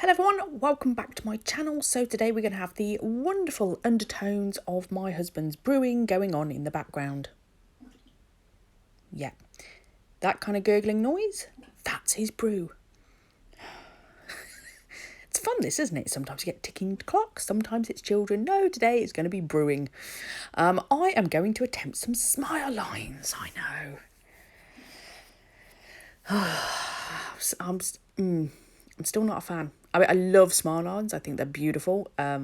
Hello everyone, welcome back to my channel. So today we're going to have the wonderful undertones of my husband's brewing going on in the background. Yeah, that kind of gurgling noise, that's his brew. It's fun this, isn't it? Sometimes you get ticking clocks, sometimes it's children. No, today it's going to be brewing. I am going to attempt some smile lines, I know. I'm still not a fan. I mean, I love smile lines. I think they're beautiful. I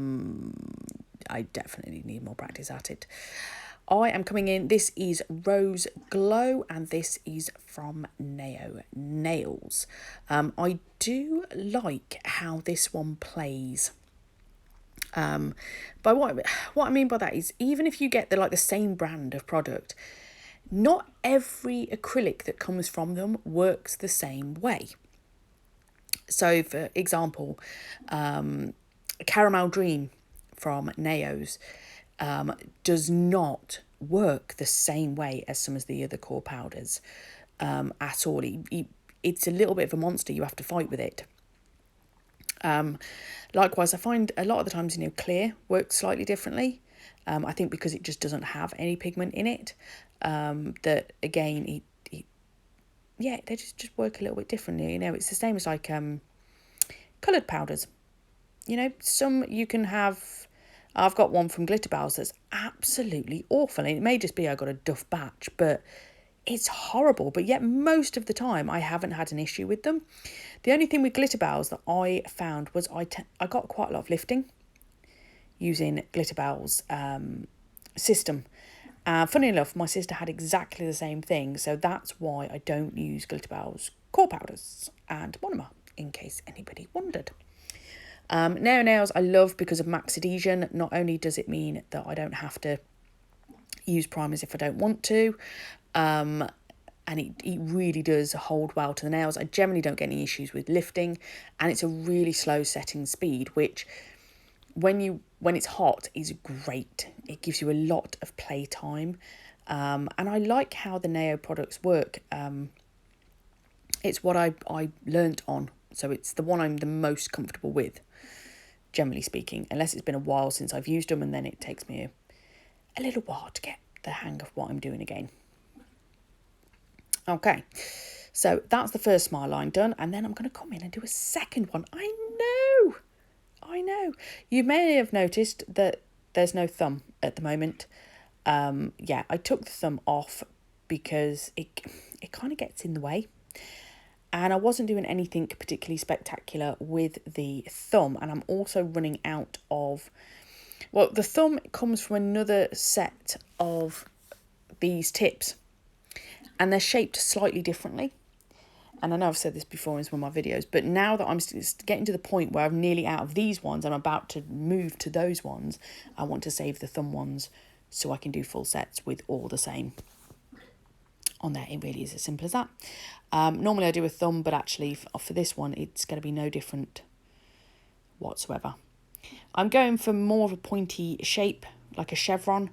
definitely need more practice at it. I am coming in. This is Rose Glow, and this is from Naio Nails. I do like how this one plays. But what I mean by that is, even if you get the same brand of product, not every acrylic that comes from them works the same way. So, for example, Caramel Dream from Naio's does not work the same way as some of the other core powders at all. It's a little bit of a monster. You have to fight with it. Likewise, I find a lot of the times, clear works slightly differently. I think because it just doesn't have any pigment in it. That again, they just work a little bit differently. It's the same as coloured powders. Some you can have. I've got one from Glitter Bells that's absolutely awful. And it may just be I got a duff batch, but it's horrible. But yet most of the time I haven't had an issue with them. The only thing with Glitter Bells that I found was I got quite a lot of lifting using Glitter Bells system. Funny enough, my sister had exactly the same thing. So that's why I don't use Glitter Bells core powders and monomer, in case anybody wondered. Naio Nails I love because of max adhesion. Not only does it mean that I don't have to use primers if I don't want to, and it really does hold well to the nails. I generally don't get any issues with lifting, and it's a really slow setting speed, which when it's hot is great. It gives you a lot of play time, and I like how the Naio products work. It's what I learnt on, so it's the one I'm the most comfortable with, generally speaking, unless it's been a while since I've used them, and then it takes me a little while to get the hang of what I'm doing again. Okay, so that's the first smile line done, and then I'm going to come in and do a second one. I know. You may have noticed that there's no thumb at the moment. I took the thumb off because it kind of gets in the way. And I wasn't doing anything particularly spectacular with the thumb. And I'm also running out of... Well, the thumb comes from another set of these tips. And they're shaped slightly differently. And I know I've said this before in some of my videos. But now that I'm getting to the point where I'm nearly out of these ones, I'm about to move to those ones. I want to save the thumb ones so I can do full sets with all the same on there. It really is as simple as that. Normally I do a thumb, but actually for this one it's going to be no different whatsoever. I'm going for more of a pointy shape, like a chevron,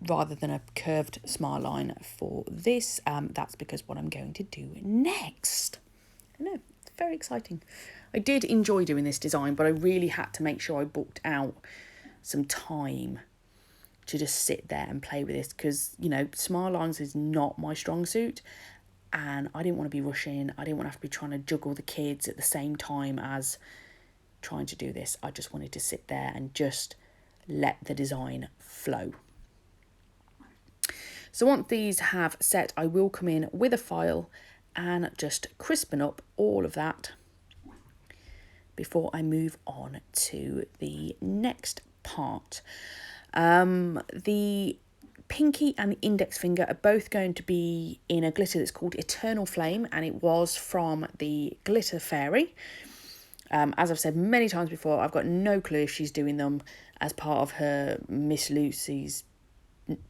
rather than a curved smile line for this. That's because what I'm going to do next. I know, it's very exciting. I did enjoy doing this design, but I really had to make sure I booked out some time to just sit there and play with this, because smile lines is not my strong suit, and I didn't want to be rushing. I didn't want to have to be trying to juggle the kids at the same time as trying to do this. I just wanted to sit there and just let the design flow. So once these have set, I will come in with a file and just crispen up all of that before I move on to the next part. The pinky and the index finger are both going to be in a glitter that's called Eternal Flame, and it was from the Glitter Fairy. As I've said many times before, I've got no clue if she's doing them as part of her Miss Lucy's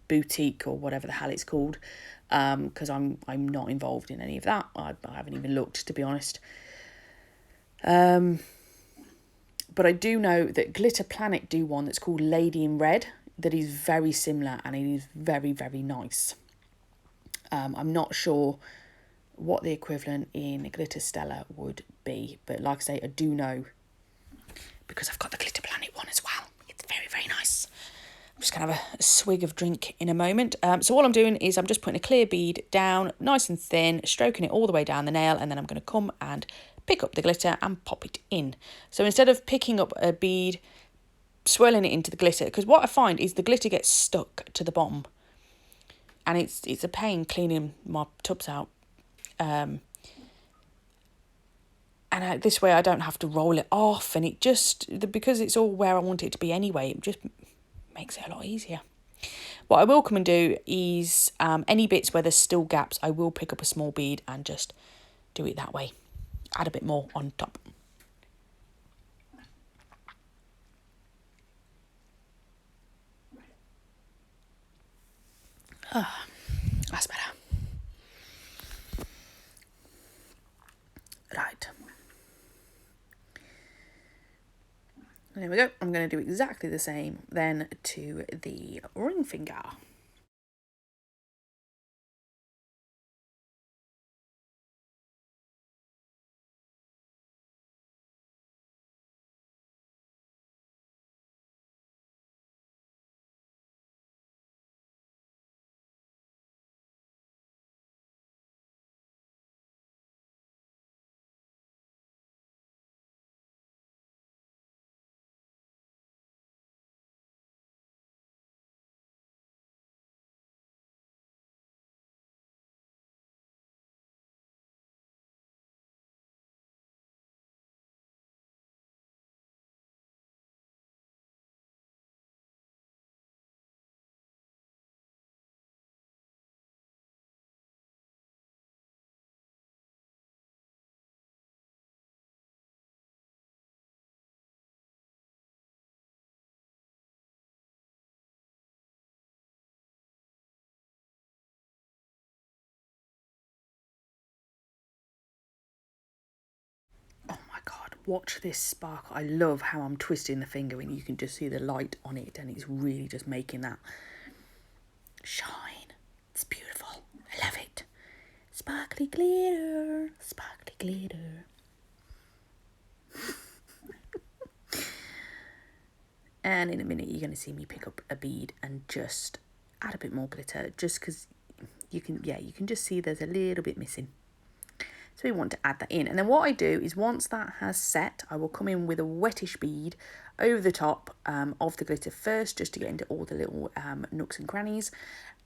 boutique or whatever the hell it's called, because I'm not involved in any of that. I haven't even looked, to be honest. But I do know that Glitter Planet do one that's called Lady in Red that is very similar, and it is very, very nice. I'm not sure what the equivalent in Glitter Stella would be. But like I say, I do know, because I've got the Glitter Planet one as well. It's very, very nice. I'm just going to have a swig of drink in a moment. So all I'm doing is I'm just putting a clear bead down, nice and thin, stroking it all the way down the nail, and then I'm going to come and pick up the glitter and pop it in. So instead of picking up a bead, swirling it into the glitter, because what I find is the glitter gets stuck to the bottom, and it's a pain cleaning my tubs out. This way I don't have to roll it off, and it just, because it's all where I want it to be anyway, it just makes it a lot easier. What I will come and do is any bits where there's still gaps, I will pick up a small bead and just do it that way. Add a bit more on top. That's better. Right. There we go. I'm going to do exactly the same then to the ring finger. Oh my God, watch this sparkle. I love how I'm twisting the finger and you can just see the light on it, and it's really just making that shine. It's beautiful. I love it. Sparkly glitter, sparkly glitter. And in a minute you're going to see me pick up a bead and just add a bit more glitter, just because you can just see there's a little bit missing. So we want to add that in. And then what I do is once that has set, I will come in with a wettish bead over the top of the glitter first, just to get into all the little nooks and crannies.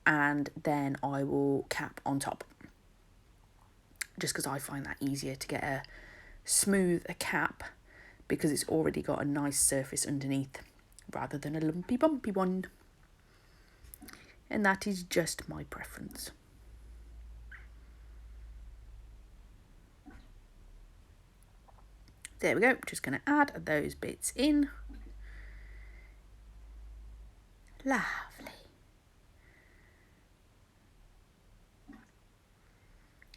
And then I will cap on top, just because I find that easier to get a smooth cap, because it's already got a nice surface underneath rather than a lumpy bumpy one. And that is just my preference. There we go, just going to add those bits in. Lovely.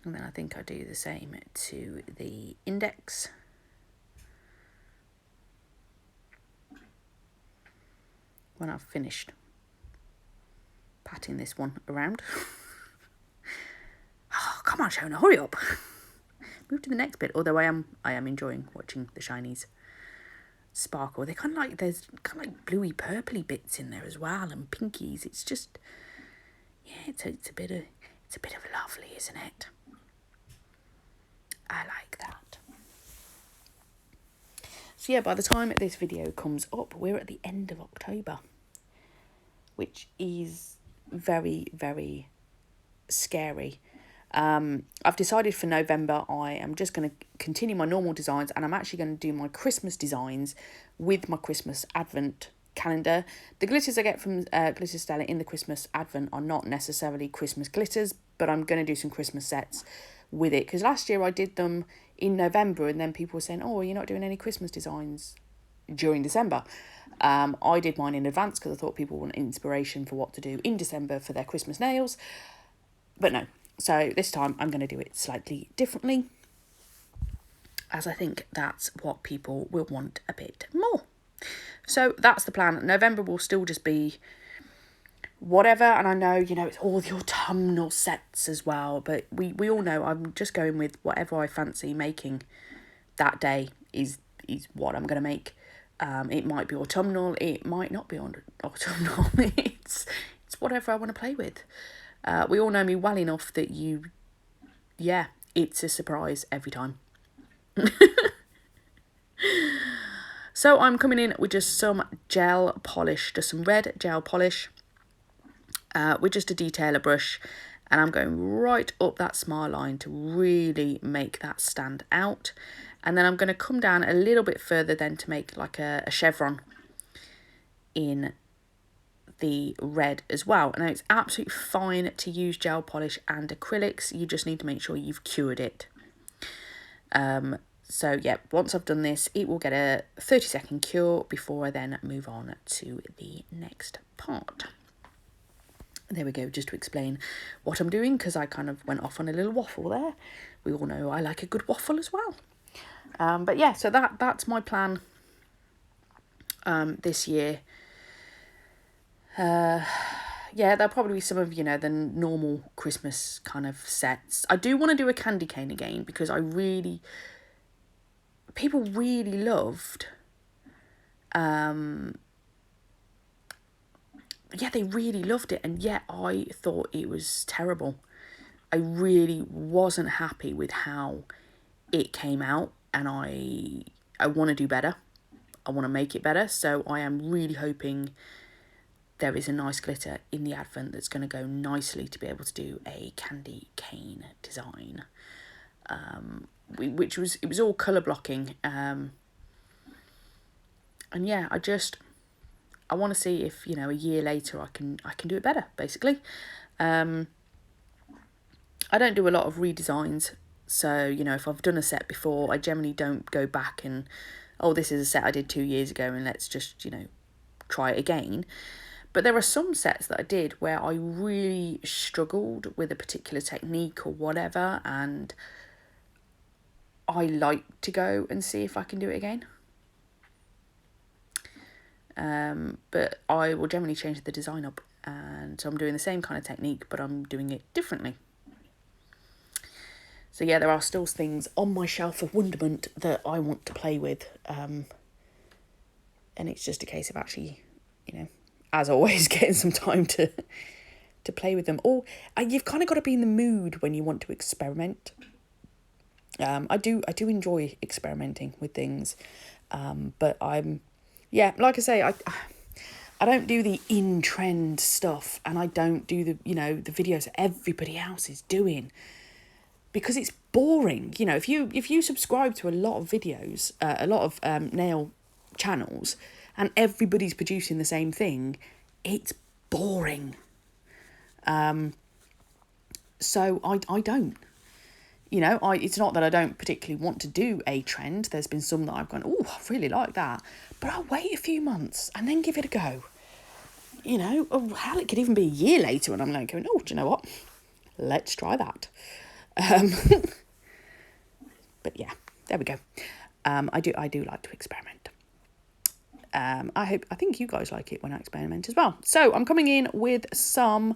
And then I think I do the same to the index. When I've finished patting this one around. Oh, come on, Shona, hurry up. Move to the next bit, although I am enjoying watching the shinies sparkle. They're kind of like, there's kind of like bluey purpley bits in there as well, and pinkies. It's just, yeah, it's a bit of lovely, isn't it? I like that. So yeah, by the time this video comes up, we're at the end of October, which is very, very scary. I've decided for November I am just going to continue my normal designs, and I'm actually going to do my Christmas designs with my Christmas Advent calendar. The glitters I get from Glitter Stella in the Christmas Advent are not necessarily Christmas glitters, but I'm going to do some Christmas sets with it, because last year I did them in November and then people were saying, oh, you're not doing any Christmas designs during December. I did mine in advance because I thought people want inspiration for what to do in December for their Christmas nails, but no. So this time I'm going to do it slightly differently, as I think that's what people will want a bit more. So that's the plan. November will still just be whatever. And I know, you know, it's all the autumnal sets as well, but we all know I'm just going with whatever I fancy making that day is what I'm going to make. It might be autumnal, it might not be autumnal. it's whatever I want to play with. We all know me well enough that it's a surprise every time. So I'm coming in with just some gel polish, just some red gel polish, with just a detailer brush, and I'm going right up that smile line to really make that stand out. And then I'm going to come down a little bit further then to make like a chevron in the red as well. Now it's absolutely fine to use gel polish and acrylics, you just need to make sure you've cured it. So yeah, once I've done this, it will get a 30-second cure before I then move on to the next part. There we go, just to explain what I'm doing, because I kind of went off on a little waffle there. We all know I like a good waffle as well. But yeah, so that's my plan this year. Yeah, there'll probably be some of, you know, the normal Christmas kind of sets. I do want to do a candy cane again, because people really loved, they really loved it, and yet I thought it was terrible. I really wasn't happy with how it came out, and I want to do better. I want to make it better, so I am really hoping there is a nice glitter in the advent that's going to go nicely to be able to do a candy cane design. It was all colour blocking, and yeah, I want to see if, you know, a year later I can do it better, basically. I don't do a lot of redesigns, so, you know, if I've done a set before, I generally don't go back and, oh, this is a set I did 2 years ago and let's just, you know, try it again. But there are some sets that I did where I really struggled with a particular technique or whatever, and I like to go and see if I can do it again. But I will generally change the design up, and so I'm doing the same kind of technique, but I'm doing it differently. So yeah, there are still things on my shelf of wonderment that I want to play with, and it's just a case of actually, you know, as always, getting some time to play with them. Or you've kind of got to be in the mood when you want to experiment. I do enjoy experimenting with things, but like I say, I don't do the in-trend stuff, and I don't do the, you know, the videos that everybody else is doing, because it's boring. You know, if you subscribe to a lot of videos, a lot of nail channels, and everybody's producing the same thing, it's boring. So I don't. You know, it's not that I don't particularly want to do a trend. There's been some that I've gone, oh, I really like that. But I'll wait a few months and then give it a go. You know, or hell, it could even be a year later and I'm like going, oh, do you know what? Let's try that. But yeah, there we go. I do like to experiment. I think you guys like it when I experiment as well. So I'm coming in with some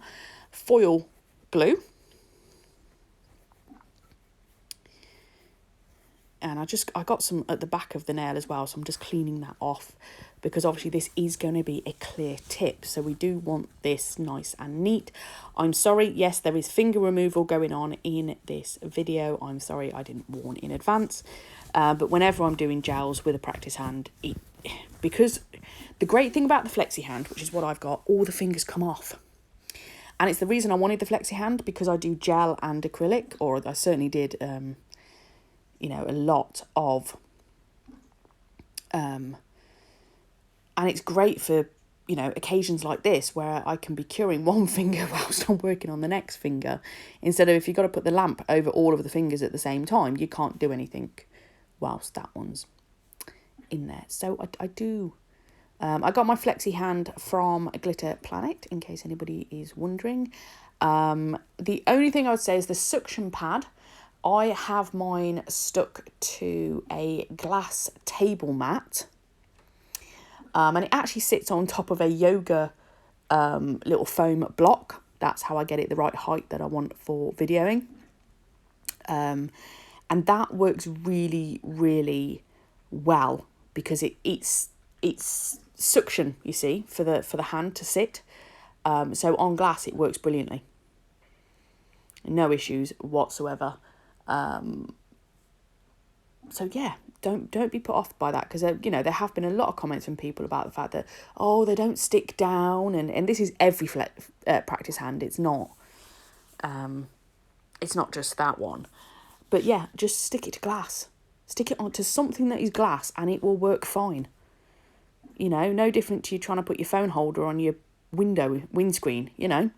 foil glue. And I got some at the back of the nail as well, so I'm just cleaning that off, because obviously this is going to be a clear tip, so we do want this nice and neat. I'm sorry, yes, there is finger removal going on in this video. I'm sorry I didn't warn in advance, but whenever I'm doing gels with a practice hand, because the great thing about the flexi hand, which is what I've got, all the fingers come off. And it's the reason I wanted the flexi hand, because I do gel and acrylic, or I certainly did you know, a lot of, and it's great for, you know, occasions like this where I can be curing one finger whilst I'm working on the next finger, instead of if you've got to put the lamp over all of the fingers at the same time, you can't do anything whilst that one's in there. So I do, I got my flexi hand from Glitter Planet, in case anybody is wondering. The only thing I would say is the suction pad. I have mine stuck to a glass table mat, and it actually sits on top of a yoga little foam block. That's how I get it the right height that I want for videoing. And that works really, really well because it's suction, you see, for the hand to sit. So on glass it works brilliantly. No issues whatsoever. So yeah, don't be put off by that, because you know, there have been a lot of comments from people about the fact that, oh, they don't stick down, and this is every practice hand. It's not just that one. But yeah, just stick it to glass. Stick it onto something that is glass and it will work fine. You know, no different to you trying to put your phone holder on your windscreen, you know.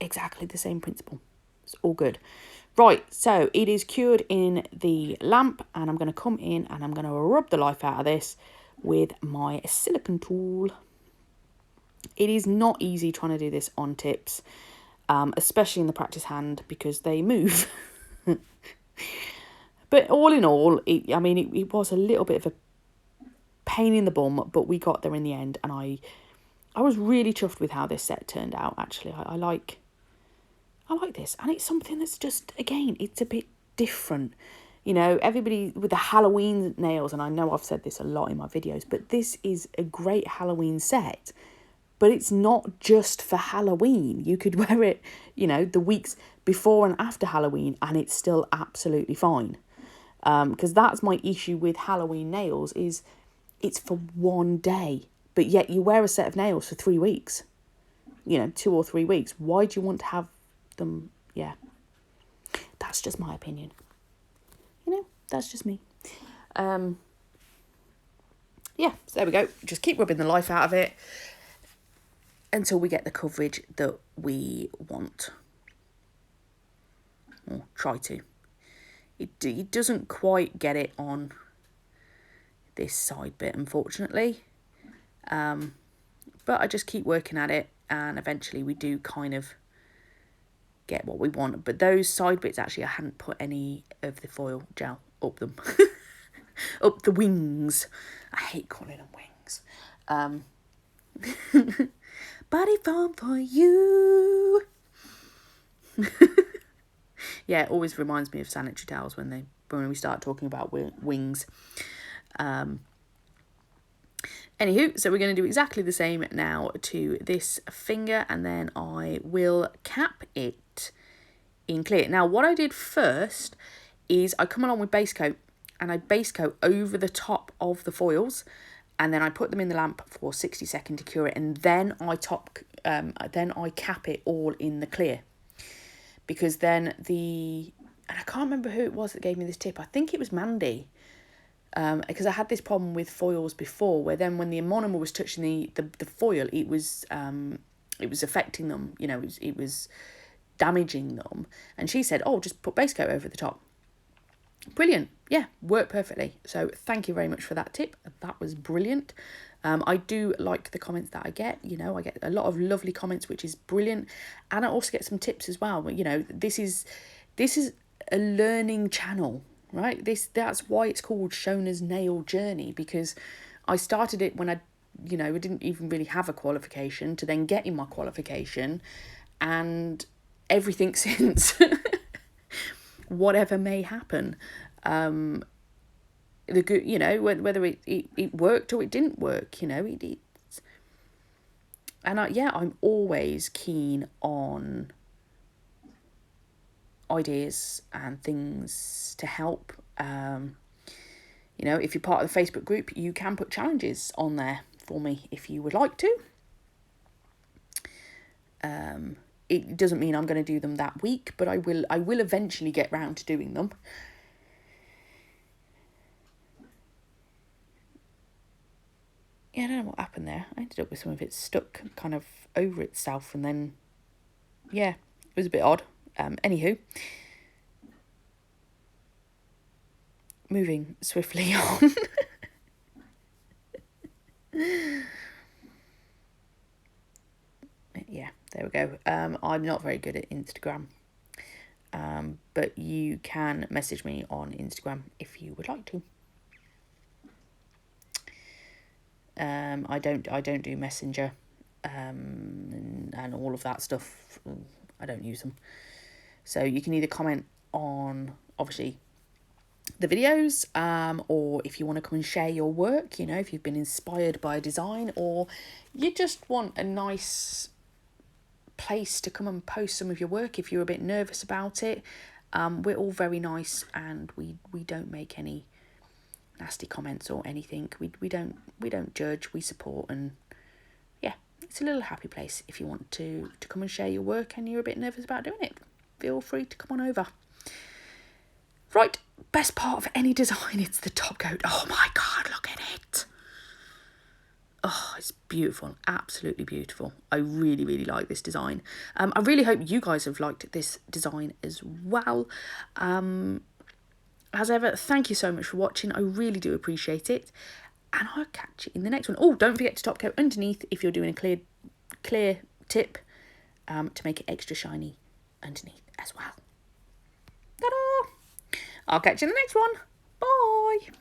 Exactly the same principle. It's all good. Right, so it is cured in the lamp, and I'm going to come in and I'm going to rub the life out of this with my silicone tool. It is not easy trying to do this on tips, especially in the practice hand, because they move. But all in all, it was a little bit of a pain in the bum, but we got there in the end, and I was really chuffed with how this set turned out, actually. I like this, and it's something that's just, again, it's a bit different. You know, everybody with the Halloween nails, and I know I've said this a lot in my videos, but this is a great Halloween set. But it's not just for Halloween. You could wear it, you know, the weeks before and after Halloween, and it's still absolutely fine. Because that's my issue with Halloween nails, is it's for one day, but yet you wear a set of nails for 3 weeks. You know, 2 or 3 weeks. Why do you want to have them? Yeah, that's just my opinion. You know, that's just me. Yeah, so there we go. Just keep rubbing the life out of it until we get the coverage that we want, or try to. It doesn't quite get it on this side bit, unfortunately, but I just keep working at it, and eventually we do kind of get what we want. But those side bits, actually, I hadn't put any of the foil gel up them. Up the wings. I hate calling them wings. Body form for you. Yeah, it always reminds me of sanitary towels when we start talking about wings. Anywho, so we're going to do exactly the same now to this finger, and then I will cap it in clear. Now, what I did first is I come along with base coat, and I base coat over the top of the foils, and then I put them in the lamp for 60 seconds to cure it, and then I cap it all in the clear. Because then and I can't remember who it was that gave me this tip. I think it was Mandy. Because I had this problem with foils before, where then when the monomer was touching the foil, it was affecting them. You know, it was damaging them. And she said, "Oh, just put base coat over the top." Brilliant. Yeah, worked perfectly. So thank you very much for that tip. That was brilliant. I do like the comments that I get. You know, I get a lot of lovely comments, which is brilliant. And I also get some tips as well. But, you know, this is a learning channel, right? That's why it's called Shona's Nail Journey, because I started it when I didn't even really have a qualification, to then getting my qualification, and everything since. Whatever may happen, the good, you know, whether it worked or it didn't work, you know, I'm always keen on ideas and things to help. You know, if you're part of the Facebook group, you can put challenges on there for me if you would like to. It doesn't mean I'm going to do them that week, but I will eventually get round to doing them. Yeah, I don't know what happened there. I ended up with some of it stuck kind of over itself, and then, yeah, it was a bit odd. Anywho, moving swiftly on. Yeah, there we go. I'm not very good at Instagram, but you can message me on Instagram if you would like to. I don't do Messenger. and all of that stuff. I don't use them. So you can either comment on, obviously, the videos, or if you want to come and share your work, you know, if you've been inspired by a design, or you just want a nice place to come and post some of your work if you're a bit nervous about it. We're all very nice, and we don't make any nasty comments or anything. We don't judge, we support, and yeah, it's a little happy place. If you want to come and share your work and you're a bit nervous about doing it, feel free to come on over. Right, best part of any design, it's the top coat. Oh my God, look at it. Oh, it's beautiful, absolutely beautiful. I really, really like this design. I really hope you guys have liked this design as well. As ever, thank you so much for watching. I really do appreciate it. And I'll catch you in the next one. Oh, don't forget to top coat underneath if you're doing a clear tip, to make it extra shiny underneath as well. Ta-da! I'll catch you in the next one. Bye.